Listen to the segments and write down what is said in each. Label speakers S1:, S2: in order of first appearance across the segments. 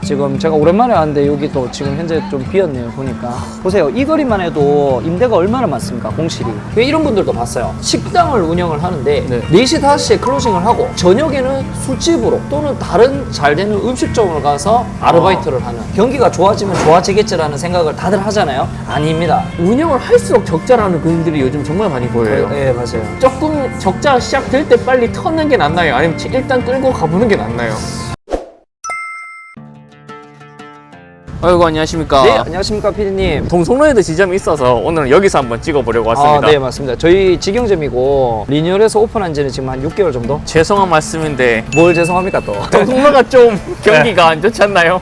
S1: 지금 제가 오랜만에 왔는데 여기 또 지금 현재 좀 비었네요. 보니까 보세요. 이 거리만 해도 임대가 얼마나 많습니까? 공실이. 이런 분들도 봤어요. 식당을 운영을 하는데
S2: 네.
S1: 4시 5시에 클로징을 하고 저녁에는 술집으로 또는 다른 잘 되는 음식점을 가서 아르바이트를 하는, 경기가 좋아지면 좋아지겠지라는 생각을 다들 하잖아요. 아닙니다.
S2: 운영을 할수록 적자라는 그림들이 요즘 정말 많이 보여요.
S1: 네, 맞아요.
S2: 조금 적자 시작될 때 빨리 터는 게 낫나요? 아니면 일단 끌고 가보는 게 낫나요? 아이고, 안녕하십니까.
S1: 네, 안녕하십니까, 피디님.
S2: 동성로에도 지점이 있어서 오늘은 여기서 한번 찍어보려고 왔습니다.
S1: 네, 맞습니다. 저희 직영점이고 리뉴얼해서 오픈한 지는 지금 한 6개월 정도?
S2: 죄송한 말씀인데
S1: 뭘 죄송합니까 또?
S2: 동성로가 좀 경기가 안 좋지 않나요?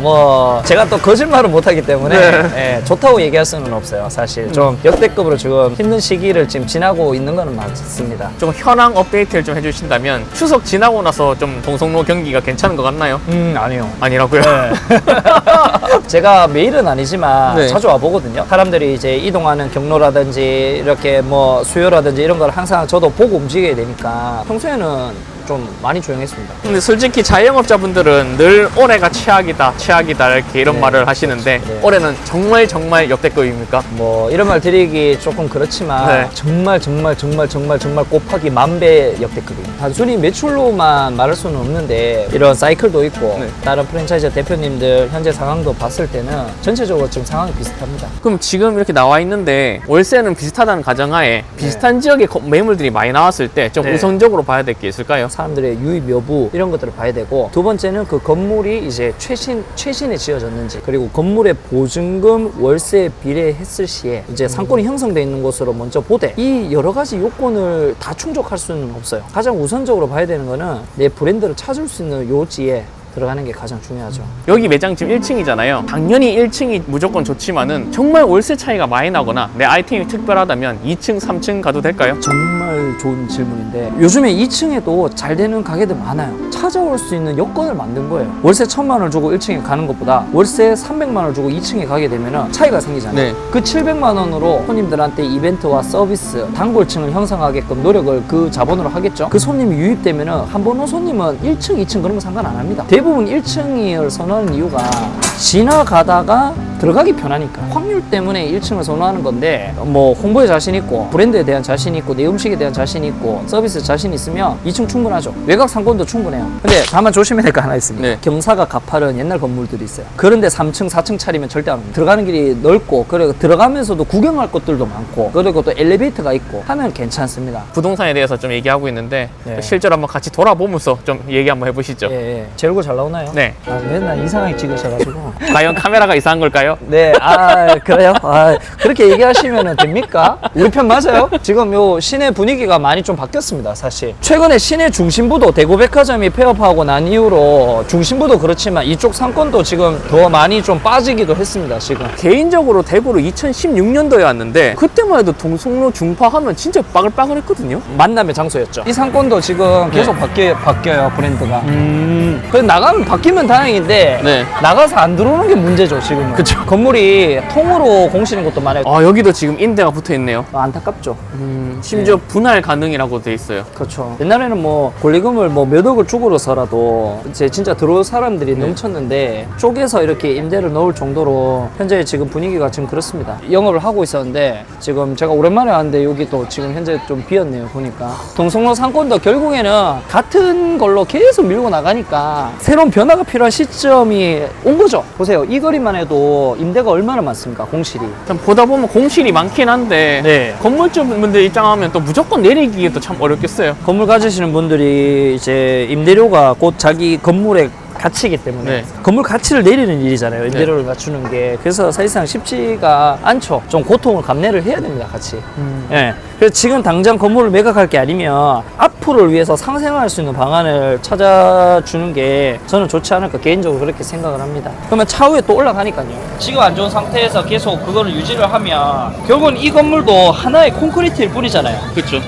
S1: 뭐 제가 또 거짓말을 못하기 때문에
S2: 네.
S1: 예, 좋다고 얘기할 수는 없어요. 사실 좀 역대급으로 지금 힘든 시기를 지금 지나고 있는 거는 맞습니다.
S2: 좀 현황 업데이트를 좀 해주신다면 추석 지나고 나서 좀 동성로 경기가 괜찮은 것 같나요?
S1: 아니요.
S2: 아니라고요?
S1: 네. 제가 매일은 아니지만
S2: 네.
S1: 자주 와보거든요. 사람들이 이제 이동하는 경로라든지 이렇게 뭐 수요라든지 이런 걸 항상 저도 보고 움직여야 되니까 평소에는 좀 많이 조용했습니다.
S2: 근데 솔직히 자영업자분들은 늘 올해가 최악이다 이렇게 이런
S1: 네.
S2: 말을 하시는데
S1: 네.
S2: 올해는 정말 역대급입니까?
S1: 뭐 이런 말 드리기 조금 그렇지만
S2: 네.
S1: 정말 곱하기 10,000배 역대급이에요. 단순히 매출로만 말할 수는 없는데 이런 사이클도 있고
S2: 네.
S1: 다른 프랜차이즈 대표님들 현재 상황도 봤을 때는 전체적으로 지금 상황이 비슷합니다.
S2: 그럼 지금 이렇게 나와 있는데 월세는 비슷하다는 가정하에 비슷한 지역의 매물들이 많이 나왔을 때 좀
S1: 네.
S2: 우선적으로 봐야 될 게 있을까요?
S1: 사람들의 유입 여부 이런 것들을 봐야 되고, 두 번째는 그 건물이 이제 최신에 지어졌는지, 그리고 건물의 보증금 월세 비례했을 시에 이제 상권이 형성되어 있는 곳으로 먼저 보되, 이 여러 가지 요건을 다 충족할 수는 없어요. 가장 우선적으로 봐야 되는 거는 내 브랜드를 찾을 수 있는 요지에 들어가는 게 가장 중요하죠.
S2: 여기 매장 지금 1층이잖아요. 당연히 1층이 무조건 좋지만은 정말 월세 차이가 많이 나거나 내 아이템이 특별하다면 2층, 3층 가도 될까요?
S1: 정말 좋은 질문인데, 요즘에 2층에도 잘 되는 가게들 많아요. 찾아올 수 있는 여건을 만든 거예요. 월세 1,000만 원을 주고 1층에 가는 것보다 월세 300만 원을 주고 2층에 가게 되면 차이가 생기잖아요.
S2: 네.
S1: 그 700만 원으로 손님들한테 이벤트와 서비스, 단골층을 형성하게끔 노력을 그 자본으로 하겠죠. 그 손님이 유입되면 한 번 온 손님은 1층, 2층 그런 거 상관 안 합니다. 대부분 1층을 선호하는 이유가 지나가다가 들어가기 편하니까. 확률 때문에 1층을 선호하는 건데, 뭐 홍보에 자신 있고 브랜드에 대한 자신 있고 내 음식에 대한 자신 있고 서비스 자신 있으면 2층 충분하죠. 외곽 상권도 충분해요. 근데 다만 조심해야 될 거 하나 있습니다.
S2: 네.
S1: 경사가 가파른 옛날 건물들이 있어요. 그런데 3층, 4층 차리면 절대 안 옵니다. 들어가는 길이 넓고, 그리고 들어가면서도 구경할 것들도 많고, 그리고 또 엘리베이터가 있고 하면 괜찮습니다.
S2: 부동산에 대해서 좀 얘기하고 있는데
S1: 네.
S2: 실제로 한번 같이 돌아보면서 좀 얘기 한번 해보시죠.
S1: 예. 제 얼굴 잘 나오나요?
S2: 네.
S1: 맨날 이상하게 찍으셔가지고.
S2: 과연 카메라가 이상한 걸까요?
S1: 네, 그래요? 그렇게 얘기하시면 됩니까? 우리 편 맞아요? 지금 요 시내 분위기가 많이 좀 바뀌었습니다, 사실. 최근에 시내 중심부도 대구백화점이 폐업하고 난 이후로 중심부도 그렇지만 이쪽 상권도 지금 더 많이 좀 빠지기도 했습니다, 지금.
S2: 개인적으로 대구로 2016년도에 왔는데 그때만 해도 동성로 중파하면 진짜 빠글빠글했거든요.
S1: 만남의 장소였죠. 이 상권도 지금 계속 바뀌어요, 브랜드가. 그래서 나가면 바뀌면 다행인데,
S2: 네.
S1: 나가서 안 들어오는 게 문제죠, 지금은.
S2: 그쵸.
S1: 건물이 통으로 공시는 곳도 많아요.
S2: 아, 여기도 지금 임대가 붙어 있네요.
S1: 안타깝죠.
S2: 심지어 분할 가능이라고 돼 있어요.
S1: 그렇죠. 옛날에는 뭐 권리금을 뭐 몇 억을 주고서라도 이제 진짜 들어올 사람들이 넘쳤는데, 쪼개서 이렇게 임대를 넣을 정도로 현재 지금 분위기가 지금 그렇습니다. 영업을 하고 있었는데 지금 제가 오랜만에 왔는데 여기 또 지금 현재 좀 비었네요, 보니까. 동성로 상권도 결국에는 같은 걸로 계속 밀고 나가니까 새로운 변화가 필요한 시점이 온 거죠. 보세요. 이 거리만 해도 임대가 얼마나 많습니까, 공실이.
S2: 참 보다 보면 공실이 많긴 한데
S1: 네.
S2: 건물주분들 입장하면 또 무조건 내리기도 참 어렵겠어요.
S1: 건물 가지시는 분들이 이제 임대료가 곧 자기 건물의 가치이기 때문에
S2: 네.
S1: 건물 가치를 내리는 일이잖아요, 임대료를 맞추는 게. 그래서 사실상 쉽지가 않죠. 좀 고통을 감내를 해야 됩니다, 같이. 예. 그래서 지금 당장 건물을 매각할 게 아니면 앞으로를 위해서 상생할 수 있는 방안을 찾아주는 게 저는 좋지 않을까, 개인적으로 그렇게 생각을 합니다. 그러면 차후에 또 올라가니까요. 지금 안 좋은 상태에서 계속 그거를 유지를 하면 결국은 이 건물도 하나의 콘크리트일 뿐이잖아요.
S2: 그렇죠.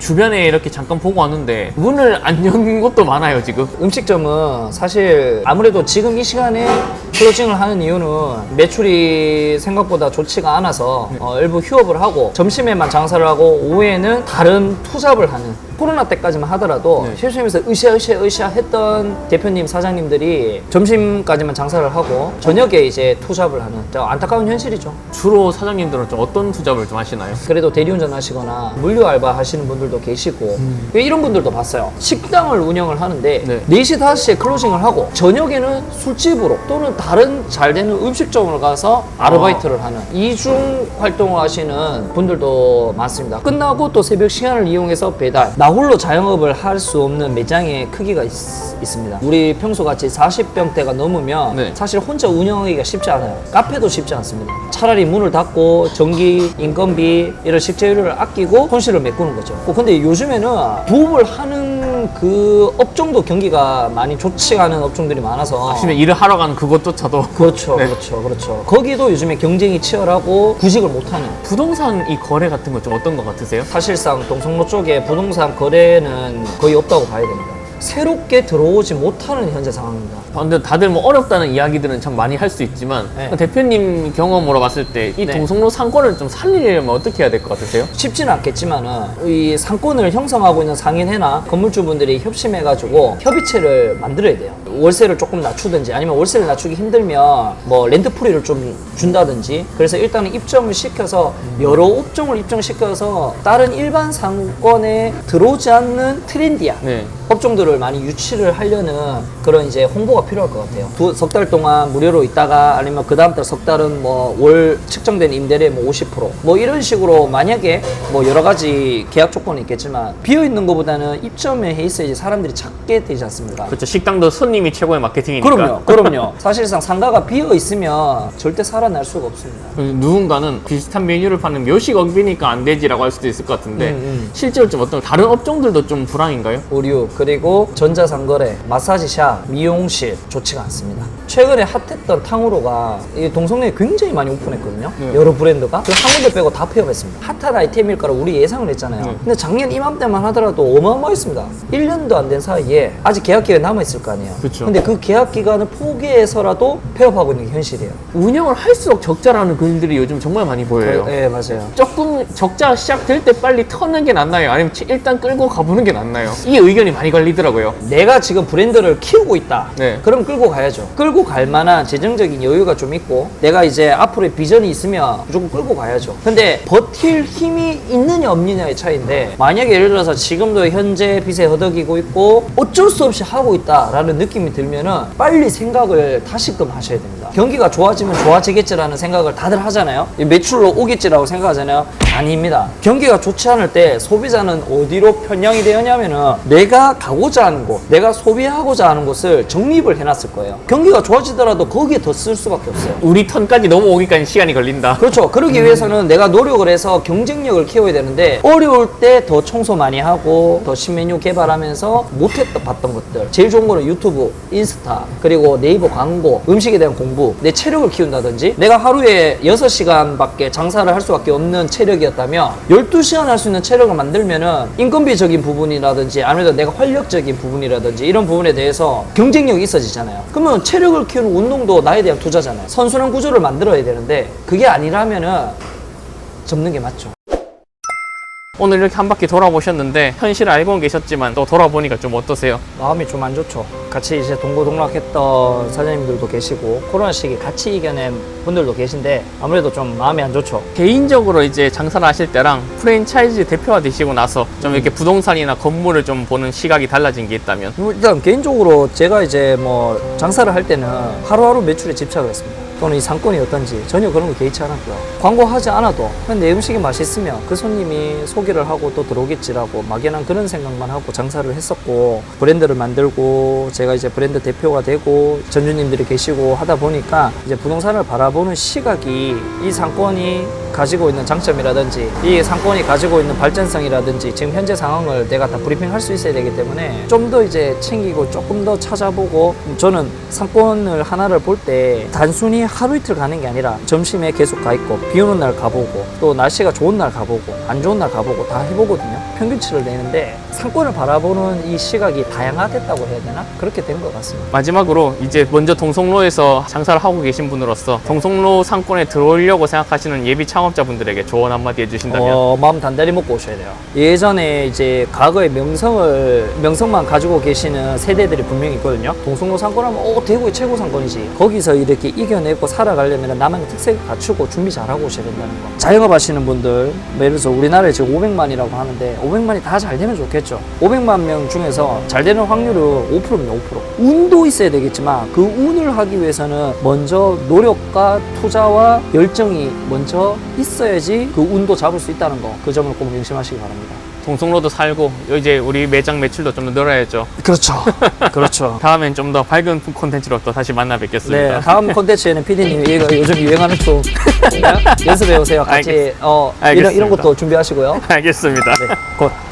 S2: 주변에 이렇게 잠깐 보고 왔는데 문을 안 여는 곳도 많아요, 지금.
S1: 음식점은 사실 아무래도 지금 이 시간에 클로징을 하는 이유는 매출이 생각보다 좋지가 않아서 일부 휴업을 하고 점심에만 장사를 하고 오후에는 다른 투잡을 하는 코로나 때까지만 하더라도
S2: 네.
S1: 쉐쉐에서 으쌰 했던 대표님, 사장님들이 점심까지만 장사를 하고 저녁에 이제 투잡을 하는 안타까운 현실이죠.
S2: 주로 사장님들은 좀 어떤 투잡을 좀 하시나요?
S1: 그래도 대리운전 하시거나 물류 알바 하시는 분들도 계시고 이런 분들도 봤어요. 식당을 운영을 하는데
S2: 네.
S1: 4시, 5시에 클로징을 하고 저녁에는 술집으로 또는 다른 잘 되는 음식점으로 가서 아르바이트를 하는 이중 활동을 하시는 분들도 많습니다. 끝나고 또 새벽 시간을 이용해서 배달, 나 홀로 자영업을 할 수 없는 매장의 크기가 있습니다. 우리 평소같이 40병대가 넘으면
S2: 네.
S1: 사실 혼자 운영하기가 쉽지 않아요. 카페도 쉽지 않습니다. 차라리 문을 닫고 전기, 인건비 이런 식재료를 아끼고 손실을 메꾸는 거죠. 근데 요즘에는 부업을 하는 그 업종도 경기가 많이 좋지 않은 업종들이 많아서
S2: 아침에 일을 하러 가는 그것조차도
S1: 그렇죠,
S2: 네.
S1: 그렇죠. 거기도 요즘에 경쟁이 치열하고 구직을 못하는.
S2: 부동산 이 거래 같은 건 좀 어떤 것 같으세요?
S1: 사실상 동성로 쪽에 부동산 거래는 거의 없다고 봐야 됩니다. 새롭게 들어오지 못하는 현재 상황입니다.
S2: 근데 다들 뭐 어렵다는 이야기들은 참 많이 할 수 있지만
S1: 네.
S2: 대표님 경험으로 봤을 때 이
S1: 네.
S2: 동성로 상권을 좀 살리려면 어떻게 해야 될 것 같으세요?
S1: 쉽지는 않겠지만은 이 상권을 형성하고 있는 상인회나 건물주분들이 협심해가지고 협의체를 만들어야 돼요. 월세를 조금 낮추든지 아니면 월세를 낮추기 힘들면 뭐 렌트프리를 좀 준다든지 그래서 일단은 입점을 시켜서 여러 업종을 입점시켜서 다른 일반 상권에 들어오지 않는 트렌디한
S2: 네.
S1: 업종들을 많이 유치를 하려는 그런 이제 홍보가 필요할 것 같아요. 석 달 동안 무료로 있다가 아니면 그 다음 달 석 달은 뭐 월 측정된 임대료의 뭐 50%뭐 이런 식으로 만약에 뭐 여러 가지 계약 조건이 있겠지만 비어 있는 것보다는 입점에 해 있어야지 사람들이 찾게 되지 않습니까?
S2: 그렇죠. 식당도 손님이 최고의 마케팅이니까.
S1: 그럼요. 사실상 상가가 비어 있으면 절대 살아날 수가 없습니다.
S2: 누군가는 비슷한 메뉴를 파는 묘식업이니까 안 되지라고 할 수도 있을 것 같은데 실제로 좀 어떤 다른 업종들도 좀 불황인가요?
S1: 의류 그리고 전자상거래, 마사지샵, 미용실 좋지가 않습니다. 최근에 핫했던 탕후루가 이 동성로에 굉장히 많이 오픈했거든요.
S2: 네.
S1: 여러 브랜드가 그 한 군데 빼고 다 폐업했습니다. 핫한 아이템일 거라 우리 예상을 했잖아요.
S2: 네.
S1: 근데 작년 이맘때만 하더라도 어마어마했습니다. 1년도 안 된 사이에 아직 계약 기간이 남아있을 거 아니에요.
S2: 그쵸.
S1: 근데 그 계약 기간을 포기해서라도 폐업하고 있는 게 현실이에요.
S2: 운영을 할수록 적자라는 글들이 요즘 정말 많이 보여요.
S1: 네, 맞아요.
S2: 조금 적자 시작될 때 빨리 터는 게 낫나요? 아니면 일단 끌고 가보는 게 낫나요? 이 의견이 많이 갈리더라고요.
S1: 내가 지금 브랜드를 키우고 있다.
S2: 네.
S1: 그럼 끌고 가야죠. 끌고 갈 만한 재정적인 여유가 좀 있고 내가 이제 앞으로의 비전이 있으면 무조건 끌고 가야죠. 근데 버틸 힘이 있느냐 없느냐의 차이인데 만약에 예를 들어서 지금도 현재 빚에 허덕이고 있고 어쩔 수 없이 하고 있다라는 느낌이 들면은 빨리 생각을 다시금 하셔야 됩니다. 경기가 좋아지면 좋아지겠지라는 생각을 다들 하잖아요. 매출로 오겠지라고 생각하잖아요. 아닙니다. 경기가 좋지 않을 때 소비자는 어디로 편향이 되었냐면은 내가 가고자 하는 곳, 내가 소비하고자 하는 곳을 정립을 해놨을 거예요. 경기가 좋아지더라도 거기에 더 쓸 수밖에 없어요.
S2: 우리 턴까지 넘어오기까지 시간이 걸린다.
S1: 그렇죠. 그러기 위해서는 내가 노력을 해서 경쟁력을 키워야 되는데 어려울 때 더 청소 많이 하고 더 신메뉴 개발하면서 못했던 봤던 것들 제일 좋은 거는 유튜브, 인스타 그리고 네이버 광고, 음식에 대한 공부, 내 체력을 키운다든지 내가 하루에 6시간밖에 장사를 할 수밖에 없는 체력이었다면 12시간 할 수 있는 체력을 만들면은 인건비적인 부분이라든지 아무래도 내가 활력적인 부분이라든지 이런 부분에 대해서 경쟁력이 있어지잖아요. 그러면 체력을 키우는 운동도 나에 대한 투자잖아요. 선순환 구조를 만들어야 되는데 그게 아니라면은 접는 게 맞죠.
S2: 오늘 이렇게 한 바퀴 돌아보셨는데 현실을 알고는 계셨지만 또 돌아보니까 좀 어떠세요?
S1: 마음이 좀 안 좋죠. 같이 이제 동고동락했던 사장님들도 계시고 코로나 시기 같이 이겨낸 분들도 계신데 아무래도 좀 마음이 안 좋죠.
S2: 개인적으로 이제 장사를 하실 때랑 프랜차이즈 대표가 되시고 나서 좀 이렇게 부동산이나 건물을 좀 보는 시각이 달라진 게 있다면?
S1: 일단 개인적으로 제가 이제 뭐 장사를 할 때는 하루하루 매출에 집착을 했습니다. 또는 이 상권이 어떤지 전혀 그런 거 개의치 않았고요. 광고하지 않아도 그냥 내 음식이 맛있으면 그 손님이 소개를 하고 또 들어오겠지라고 막연한 그런 생각만 하고 장사를 했었고 브랜드를 만들고 제가 이제 브랜드 대표가 되고 전주님들이 계시고 하다 보니까 이제 부동산을 바라보는 시각이 이 상권이 가지고 있는 장점이라든지 이 상권이 가지고 있는 발전성이라든지 지금 현재 상황을 내가 다 브리핑할 수 있어야 되기 때문에 좀 더 이제 챙기고 조금 더 찾아보고 저는 상권을 하나를 볼 때 단순히 그냥 하루 이틀 가는 게 아니라 점심에 계속 가 있고 비 오는 날 가보고 또 날씨가 좋은 날 가보고 안 좋은 날 가보고 다 해보거든요. 평균치를 내는데 상권을 바라보는 이 시각이 다양화됐다고 해야 되나? 그렇게 된 것 같습니다.
S2: 마지막으로 이제 먼저 동성로에서 장사를 하고 계신 분으로서 동성로 상권에 들어오려고 생각하시는 예비 창업자분들에게 조언 한마디 해주신다면?
S1: 마음 단단히 먹고 오셔야 돼요. 예전에 이제 과거의 명성만 가지고 계시는 세대들이 분명히 있거든요. 동성로 상권하면 대구의 최고 상권이지. 거기서 이렇게 이겨내고 살아가려면 나만의 특색을 갖추고 준비 잘하고 오셔야 된다는 거. 자영업 하시는 분들, 뭐 예를 들어서 우리나라에 지금 500만이라고 하는데 500만이 다 잘 되면 좋겠죠. 500만 명 중에서 잘 되는 확률은 5%입니다. 5%. 운도 있어야 되겠지만 그 운을 하기 위해서는 먼저 노력과 투자와 열정이 먼저 있어야지 그 운도 잡을 수 있다는 거. 그 점을 꼭 명심하시기 바랍니다.
S2: 동성로도 살고 이제 우리 매장 매출도 좀 더 늘어야죠.
S1: 그렇죠. 그렇죠.
S2: 다음엔 좀 더 밝은 콘텐츠로 또 다시 만나 뵙겠습니다.
S1: 네, 다음 콘텐츠에는 PD님이 이거 요즘 유행하는 춤 연습해 오세요. 같이 이런
S2: 알겠습니다.
S1: 것도 준비하시고요.
S2: 알겠습니다.
S1: 네, 곧.